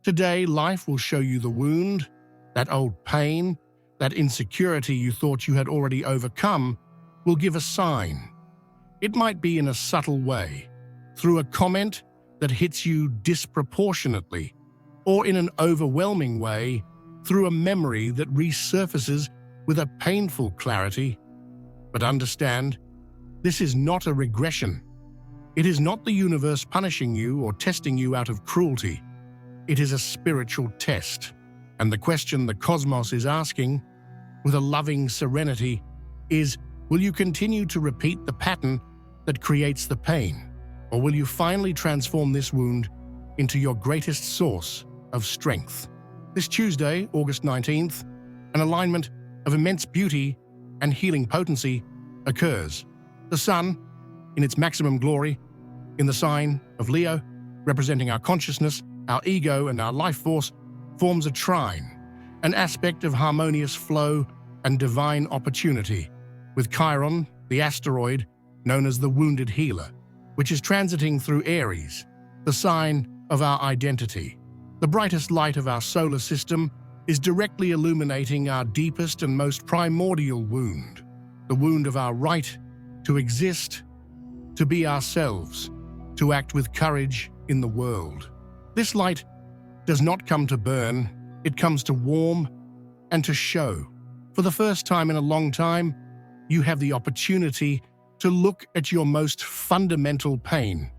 Today, life will show you the wound, that old pain, that insecurity you thought you had already overcome will give a sign. It might be in a subtle way, through a comment that hits you disproportionately, or in an overwhelming way, through a memory that resurfaces with a painful clarity. But understand, this is not a regression. It is not the universe punishing you or testing you out of cruelty. It is a spiritual test. And the question the cosmos is asking, with a loving serenity, is, will you continue to repeat the pattern that creates the pain? Or will you finally transform this wound into your greatest source of strength? This Tuesday, August 19th, an alignment of immense beauty and healing potency occurs. The sun, in its maximum glory, in the sign of Leo, representing our consciousness, our ego, and our life force, forms a trine, an aspect of harmonious flow and divine opportunity, with Chiron, the asteroid, known as the wounded healer, which is transiting through Aries, the sign of our identity. The brightest light of our solar system is directly illuminating our deepest and most primordial wound, the wound of our right to exist, to be ourselves, to act with courage in the world. This light does not come to burn, it comes to warm and to show. For the first time in a long time, you have the opportunity to look at your most fundamental pain,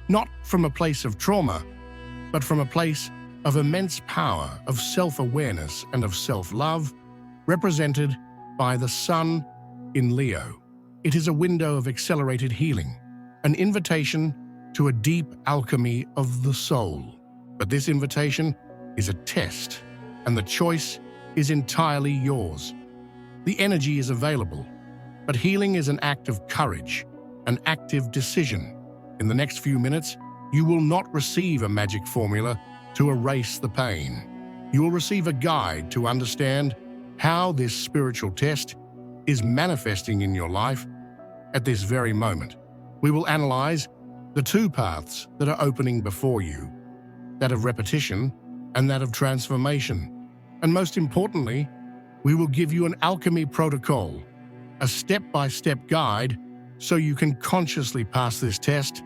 not from a place of trauma, but from a place of immense power, of self-awareness and of self-love, represented by the sun in Leo. It is a window of accelerated healing, an invitation to a deep alchemy of the soul. But this invitation is a test, and the choice is entirely yours. The energy is available, but healing is an act of courage, an active decision. In the next few minutes, you will not receive a magic formula to erase the pain. You will receive a guide to understand how this spiritual test is manifesting in your life at this very moment. We will analyze the two paths that are opening before you, that of repetition and that of transformation. And most importantly, we will give you an alchemy protocol, a step-by-step guide so you can consciously pass this test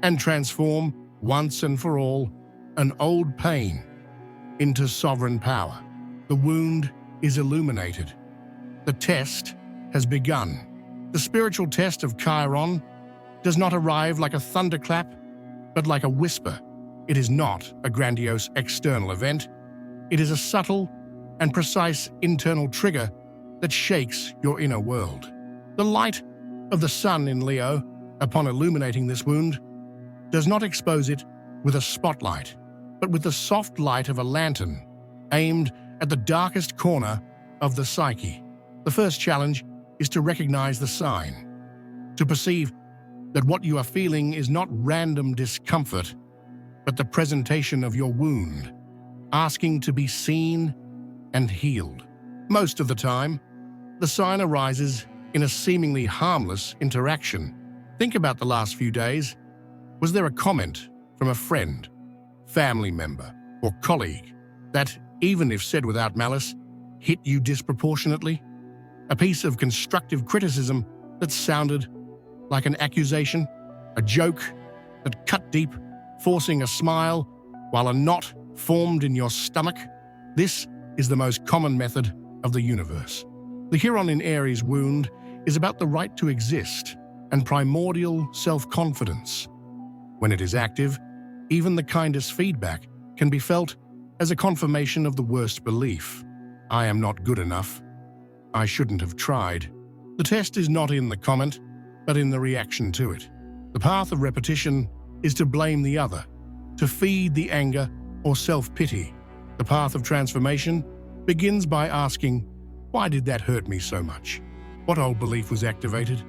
and transform once and for all an old pain into sovereign power. The wound is illuminated. The test has begun. The spiritual test of Chiron does not arrive like a thunderclap, but like a whisper. It is not a grandiose external event. It is a subtle and precise internal trigger that shakes your inner world. The light of the sun in Leo, upon illuminating this wound, does not expose it with a spotlight, but with the soft light of a lantern aimed at the darkest corner of the psyche. The first challenge is to recognize the sign, to perceive that what you are feeling is not random discomfort, but the presentation of your wound, asking to be seen and healed. Most of the time, the sign arises in a seemingly harmless interaction. Think about the last few days. Was there a comment from a friend, family member, or colleague that, even if said without malice, hit you disproportionately? A piece of constructive criticism that sounded like an accusation, a joke that cut deep, forcing a smile while a knot formed in your stomach? This is the most common method of the universe. The Chiron in Aries wound is about the right to exist and primordial self-confidence. When it is active, even the kindest feedback can be felt as a confirmation of the worst belief. I am not good enough. I shouldn't have tried. The test is not in the comment, but in the reaction to it. The path of repetition is to blame the other, to feed the anger or self-pity. The path of transformation begins by asking, why did that hurt me so much? What old belief was activated?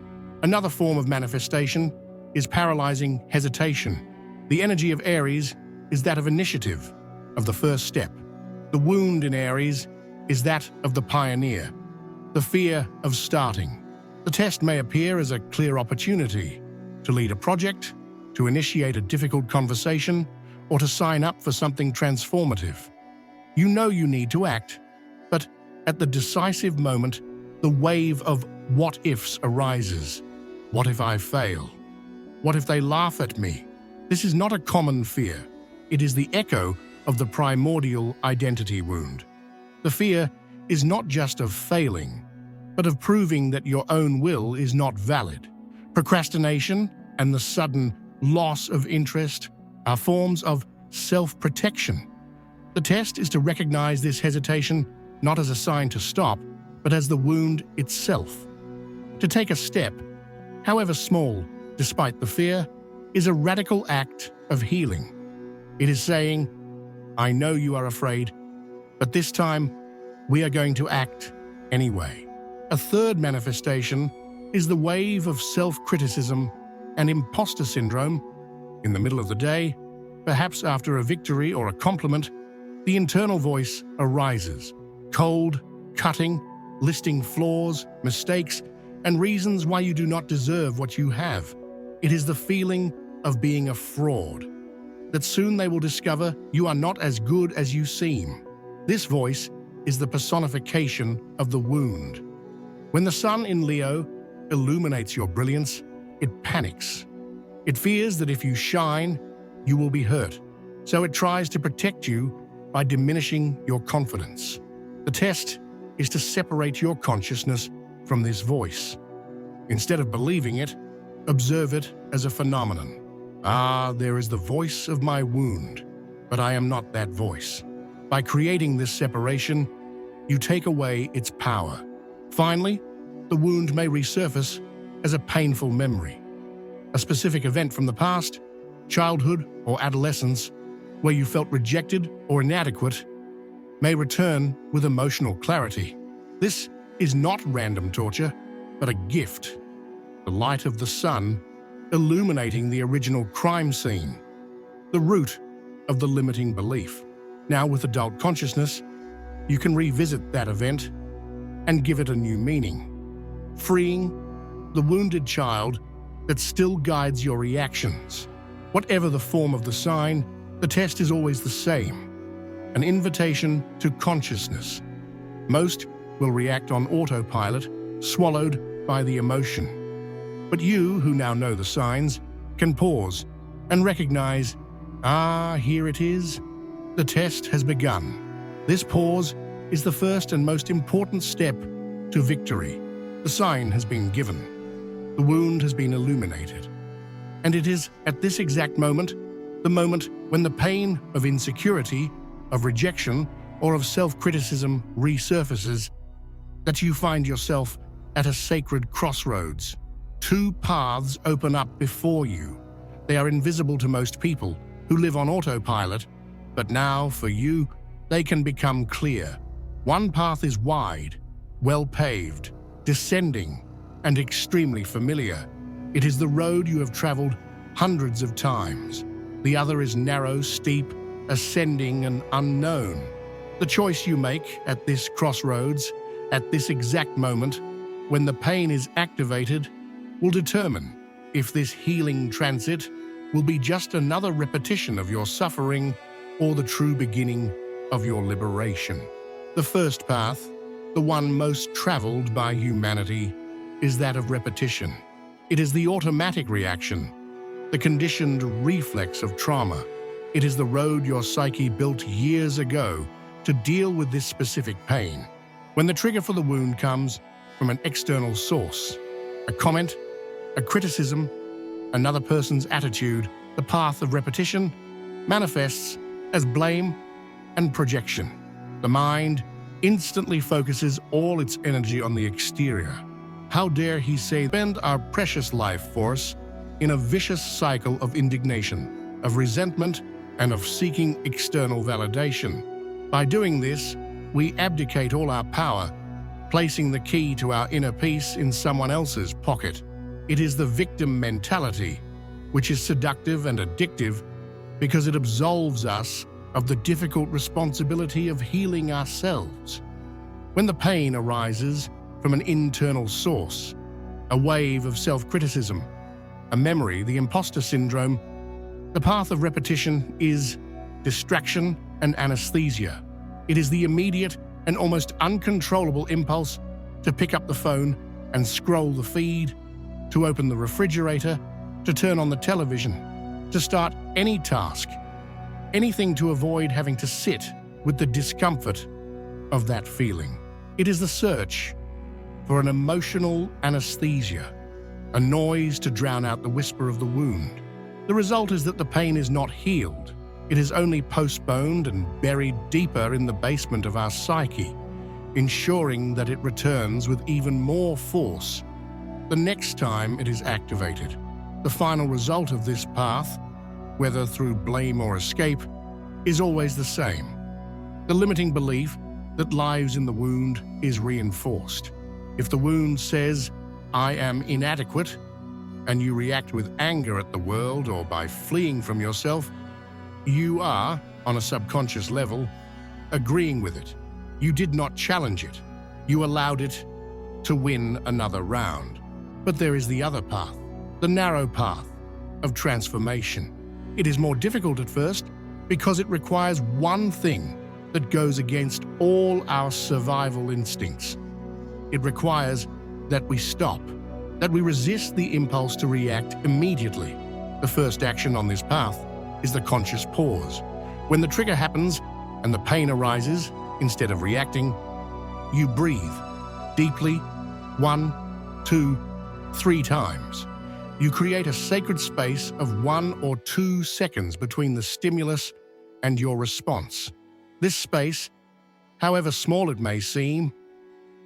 Another form of manifestation is paralyzing hesitation. The energy of Aries is that of initiative, of the first step. The wound in Aries is that of the pioneer, the fear of starting. The test may appear as a clear opportunity to lead a project, to initiate a difficult conversation, or to sign up for something transformative. You know you need to act, but at the decisive moment, the wave of what-ifs arises. What if I fail? What if they laugh at me? This is not a common fear. It is the echo of the primordial identity wound. The fear is not just of failing, but of proving that your own will is not valid. Procrastination and the sudden loss of interest are forms of self-protection. The test is to recognize this hesitation not as a sign to stop, but as the wound itself. To take a step, however small, despite the fear, is a radical act of healing. It is saying, I know you are afraid, but this time we are going to act anyway. A third manifestation is the wave of self-criticism and imposter syndrome. In the middle of the day, perhaps after a victory or a compliment, the internal voice arises, cold, cutting, listing flaws, mistakes, and reasons why you do not deserve what you have. It is the feeling of being a fraud, that soon they will discover you are not as good as you seem. This voice is the personification of the wound. When the sun in Leo illuminates your brilliance, it panics. It fears that if you shine, you will be hurt, so it tries to protect you by diminishing your confidence. The test is to separate your consciousness from this voice. Instead of believing it, observe it as a phenomenon. There is the voice of my wound, but I am not that voice. By creating this separation, you take away its power. Finally, the wound may resurface as a painful memory. A specific event from the past, childhood or adolescence, where you felt rejected or inadequate, may return with emotional clarity. This is not random torture, but a gift. The light of the sun illuminating the original crime scene, the root of the limiting belief. Now, with adult consciousness, you can revisit that event and give it a new meaning, freeing the wounded child that still guides your reactions. Whatever the form of the sign, the test is always the same, an invitation to consciousness. Most will react on autopilot, swallowed by the emotion. But you, who now know the signs, can pause and recognize, here it is. The test has begun. This pause is the first and most important step to victory. The sign has been given. The wound has been illuminated. And it is at this exact moment, the moment when the pain of insecurity, of rejection, or of self-criticism resurfaces, that you find yourself at a sacred crossroads. Two paths open up before you. They are invisible to most people who live on autopilot, but now, for you, they can become clear. One path is wide, well-paved, descending, and extremely familiar. It is the road you have traveled hundreds of times. The other is narrow, steep, ascending, and unknown. The choice you make at this crossroads, at this exact moment, when the pain is activated, will determine if this healing transit will be just another repetition of your suffering or the true beginning of your liberation. The first path, the one most traveled by humanity, is that of repetition. It is the automatic reaction, the conditioned reflex of trauma. It is the road your psyche built years ago to deal with this specific pain. When the trigger for the wound comes from an external source, a comment, a criticism, another person's attitude, the path of repetition manifests as blame and projection. The mind instantly focuses all its energy on the exterior. How dare he say, spend our precious life force in a vicious cycle of indignation, of resentment, and of seeking external validation. By doing this, we abdicate all our power, placing the key to our inner peace in someone else's pocket. It is the victim mentality, which is seductive and addictive because it absolves us of the difficult responsibility of healing ourselves. When the pain arises from an internal source, a wave of self-criticism, a memory, the imposter syndrome, The path of repetition is distraction and anesthesia. It is the immediate and almost uncontrollable impulse to pick up the phone and scroll the feed, to open the refrigerator, to turn on the television, to start any task, anything to avoid having to sit with the discomfort of that feeling. It is the search for an emotional anesthesia, a noise to drown out the whisper of the wound. The result is that the pain is not healed. It is only postponed and buried deeper in the basement of our psyche, ensuring that it returns with even more force the next time it is activated. The final result of this path, whether through blame or escape, is always the same. The limiting belief that lies in the wound is reinforced. If the wound says, "I am inadequate," and you react with anger at the world or by fleeing from yourself, you are, on a subconscious level, agreeing with it. You did not challenge it. You allowed it to win another round. But there is the other path, the narrow path of transformation. It is more difficult at first because it requires one thing that goes against all our survival instincts. It requires that we stop, that we resist the impulse to react immediately. The first action on this path is the conscious pause. When the trigger happens and the pain arises, instead of reacting, you breathe deeply 1, 2, 3 times. You create a sacred space of 1 or 2 seconds between the stimulus and your response. This space, however small it may seem,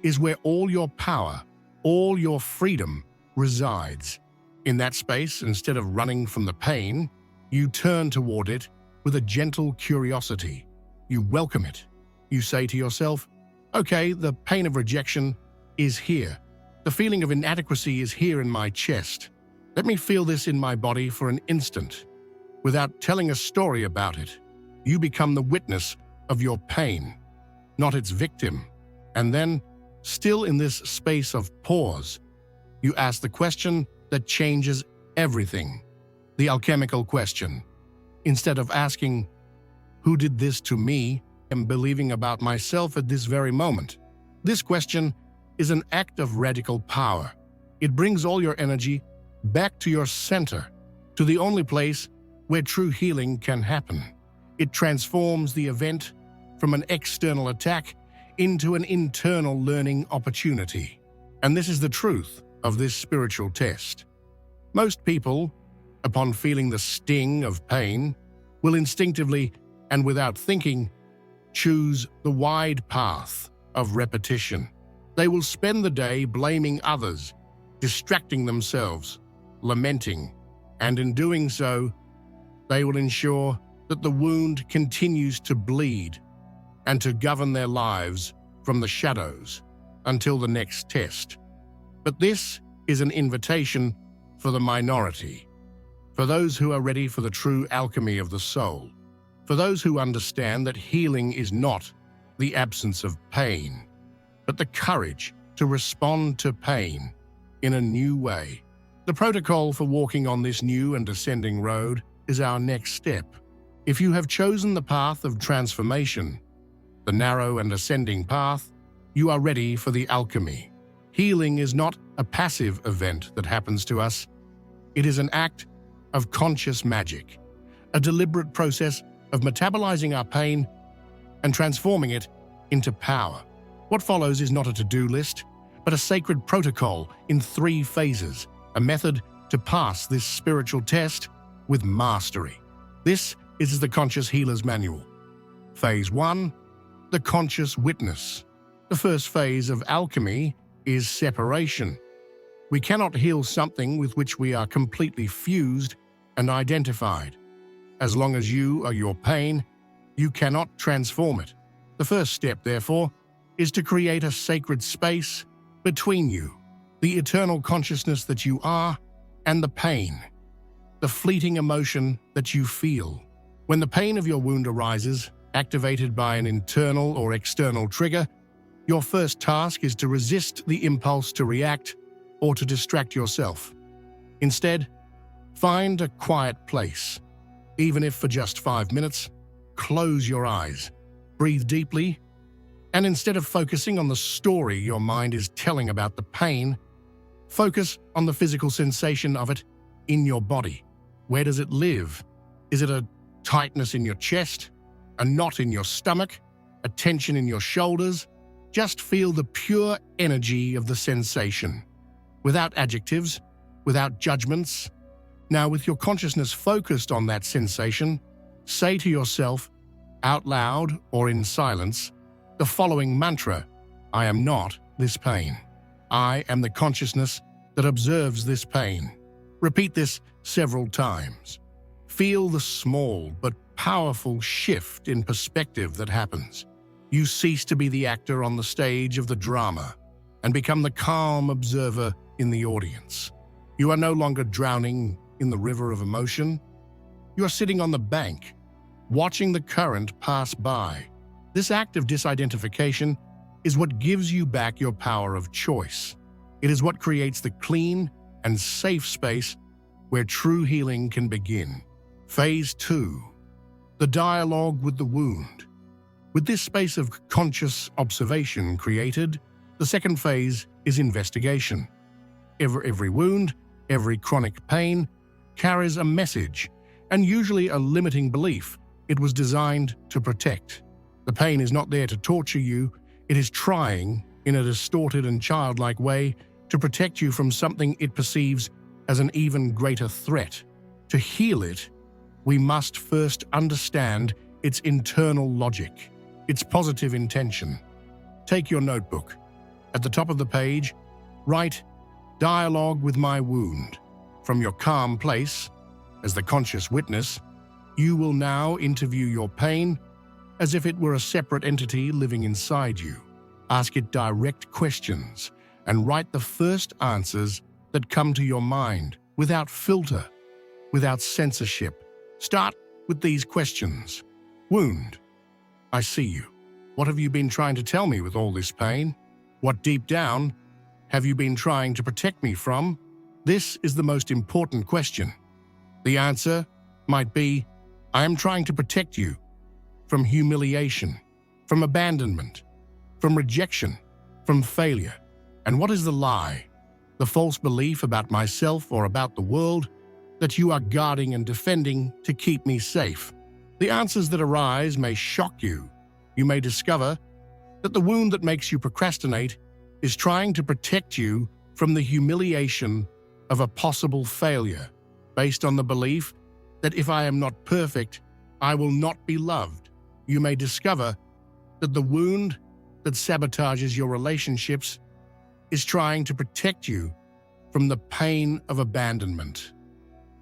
is where all your power, all your freedom resides. In that space, instead of running from the pain, you turn toward it with a gentle curiosity. You welcome it. You say to yourself, "Okay, the pain of rejection is here. The feeling of inadequacy is here in my chest. Let me feel this in my body for an instant." Without telling a story about it, you become the witness of your pain, not its victim. And then, still in this space of pause, you ask the question that changes everything, the alchemical question. Instead of asking, "Who did this to me?" and believing about myself at this very moment. This question is an act of radical power. It brings all your energy back to your center, to the only place where true healing can happen. It transforms the event from an external attack into an internal learning opportunity. And this is the truth of this spiritual test. Most people, upon feeling the sting of pain, will instinctively and without thinking choose the wide path of repetition. They will spend the day blaming others, distracting themselves, lamenting, and in doing so, they will ensure that the wound continues to bleed and to govern their lives from the shadows until the next test. But this is an invitation for the minority, for those who are ready for the true alchemy of the soul, for those who understand that healing is not the absence of pain, but the courage to respond to pain in a new way. The protocol for walking on this new and ascending road is our next step. If you have chosen the path of transformation, the narrow and ascending path, you are ready for the alchemy. Healing is not a passive event that happens to us. It is an act of conscious magic, a deliberate process of metabolizing our pain and transforming it into power. What follows is not a to-do list, but a sacred protocol in 3 phases, a method to pass this spiritual test with mastery. This is the Conscious Healer's Manual. Phase 1, the Conscious Witness. The first phase of alchemy is separation. We cannot heal something with which we are completely fused and identified. As long as you are your pain, you cannot transform it. The first step, therefore, is to create a sacred space between you, the eternal consciousness that you are, and the pain, the fleeting emotion that you feel. When the pain of your wound arises, activated by an internal or external trigger, your first task is to resist the impulse to react or to distract yourself. Instead, find a quiet place, Even if for just 5 minutes, close your eyes, breathe deeply, and instead of focusing on the story your mind is telling about the pain, focus on the physical sensation of it in your body. Where does it live? Is it a tightness in your chest, a knot in your stomach, a tension in your shoulders? Just feel the pure energy of the sensation, without adjectives, without judgments. Now, with your consciousness focused on that sensation, say to yourself, out loud or in silence, the following mantra: I am not this pain. I am the consciousness that observes this pain. Repeat this several times. Feel the small but powerful shift in perspective that happens. You cease to be the actor on the stage of the drama and become the calm observer in the audience. You are no longer drowning in the river of emotion. You are sitting on the bank, watching the current pass by. This act of disidentification is what gives you back your power of choice. It is what creates the clean and safe space where true healing can begin. Phase 2. The dialogue with the wound. With this space of conscious observation created, the second phase is investigation. Every wound, every chronic pain carries a message, and usually a limiting belief it was designed to protect. The pain is not there to torture you, it is trying, in a distorted and childlike way, to protect you from something it perceives as an even greater threat. To heal it, we must first understand its internal logic, its positive intention. Take your notebook. At the top of the page, write, "Dialogue with my wound." From your calm place, as the conscious witness, you will now interview your pain as if it were a separate entity living inside you. Ask it direct questions and write the first answers that come to your mind, without filter, without censorship. Start with these questions. Wound: I see you. What have you been trying to tell me with all this pain? What deep down have you been trying to protect me from? This is the most important question. The answer might be, I am trying to protect you from humiliation, from abandonment, from rejection, from failure. And what is the lie? The false belief about myself or about the world that you are guarding and defending to keep me safe. The answers that arise may shock you. You may discover that the wound that makes you procrastinate is trying to protect you from the humiliation of a possible failure, based on the belief that if I am not perfect, I will not be loved. You may discover that the wound that sabotages your relationships is trying to protect you from the pain of abandonment,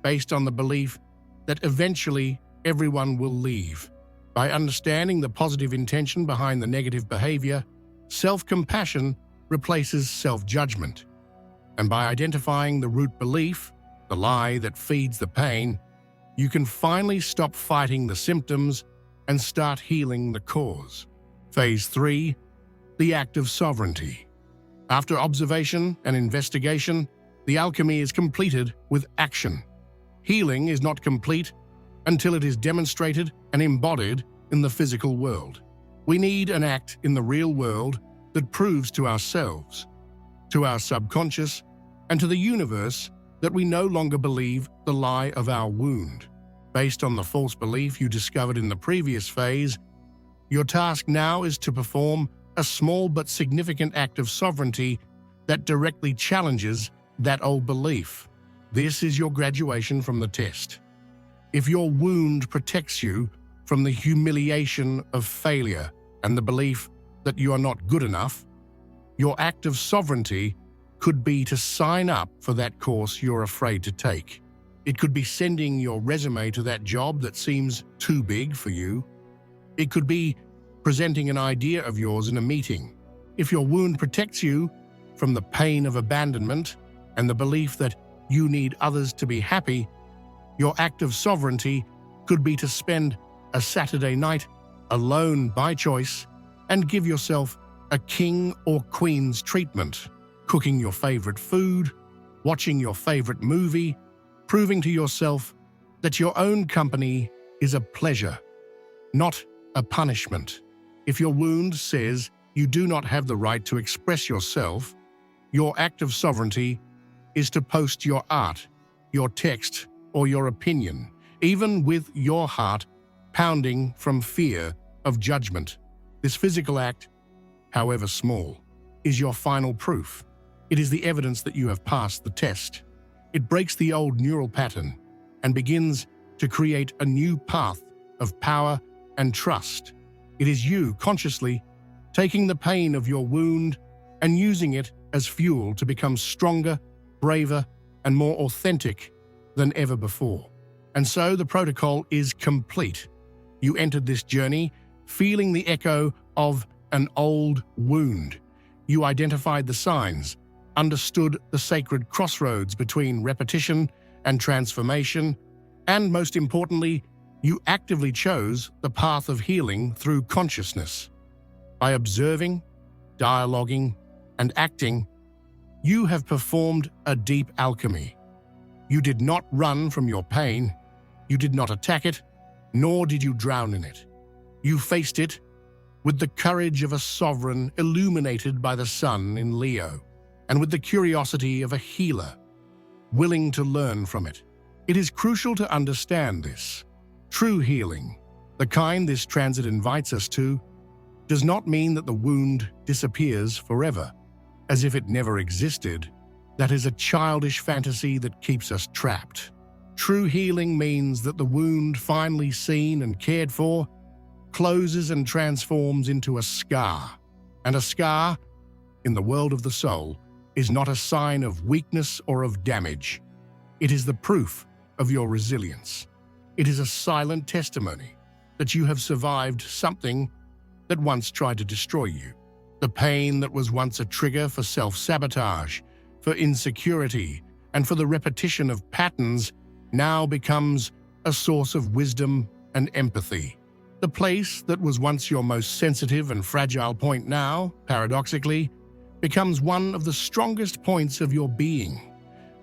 based on the belief that eventually everyone will leave. By understanding the positive intention behind the negative behavior, self-compassion replaces self-judgment. And by identifying the root belief, the lie that feeds the pain, you can finally stop fighting the symptoms and start healing the cause. Phase 3, the act of sovereignty. After observation and investigation, the alchemy is completed with action. Healing is not complete until it is demonstrated and embodied in the physical world. We need an act in the real world that proves to ourselves, to our subconscious, and to the universe that we no longer believe the lie of our wound. Based on the false belief you discovered in the previous phase, your task now is to perform a small but significant act of sovereignty that directly challenges that old belief. This is your graduation from the test. If your wound protects you from the humiliation of failure and the belief that you are not good enough, your act of sovereignty could be to sign up for that course you're afraid to take. It could be sending your resume to that job that seems too big for you. It could be presenting an idea of yours in a meeting. If your wound protects you from the pain of abandonment and the belief that you need others to be happy, your act of sovereignty could be to spend a Saturday night alone by choice and give yourself a king or queen's treatment, cooking your favorite food, watching your favorite movie, proving to yourself that your own company is a pleasure, not a punishment. If your wound says you do not have the right to express yourself, your act of sovereignty is to post your art, your text, or your opinion, even with your heart pounding from fear of judgment. This physical act, however small, is your final proof. It is the evidence that you have passed the test. It breaks the old neural pattern and begins to create a new path of power and trust. It is you consciously taking the pain of your wound and using it as fuel to become stronger, braver, and more authentic than ever before. And so the protocol is complete. You entered this journey feeling the echo of an old wound. You identified the signs, understood the sacred crossroads between repetition and transformation, and most importantly, you actively chose the path of healing through consciousness. By observing, dialoguing, and acting, you have performed a deep alchemy. You did not run from your pain, you did not attack it, nor did you drown in it. You faced it with the courage of a sovereign illuminated by the sun in Leo, and with the curiosity of a healer, willing to learn from it. It is crucial to understand this. True healing, the kind this transit invites us to, does not mean that the wound disappears forever, as if it never existed. That is a childish fantasy that keeps us trapped. True healing means that the wound, finally seen and cared for, closes and transforms into a scar. And a scar, in the world of the soul, is not a sign of weakness or of damage. It is the proof of your resilience. It is a silent testimony that you have survived something that once tried to destroy you. The pain that was once a trigger for self-sabotage, for insecurity, and for the repetition of patterns now becomes a source of wisdom and empathy. The place that was once your most sensitive and fragile point now, paradoxically, becomes one of the strongest points of your being,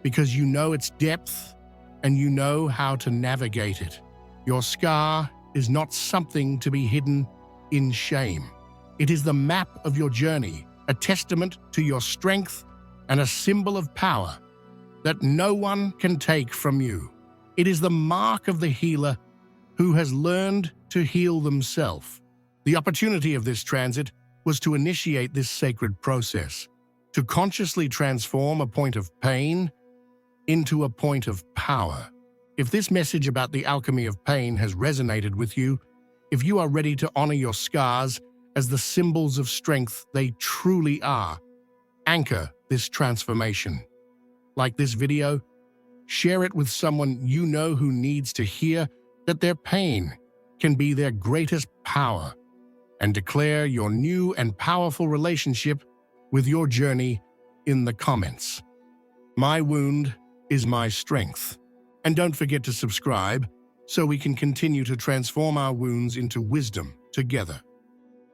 because you know its depth and you know how to navigate it. Your scar is not something to be hidden in shame. It is the map of your journey, a testament to your strength and a symbol of power that no one can take from you. It is the mark of the healer who has learned to heal themselves. The opportunity of this transit was to initiate this sacred process, to consciously transform a point of pain into a point of power. If this message about the alchemy of pain has resonated with you, if you are ready to honor your scars as the symbols of strength they truly are, anchor this transformation. Like this video, share it with someone you know who needs to hear that their pain can be their greatest power, and declare your new and powerful relationship with your journey in the comments. My wound is my strength. And don't forget to subscribe so we can continue to transform our wounds into wisdom together.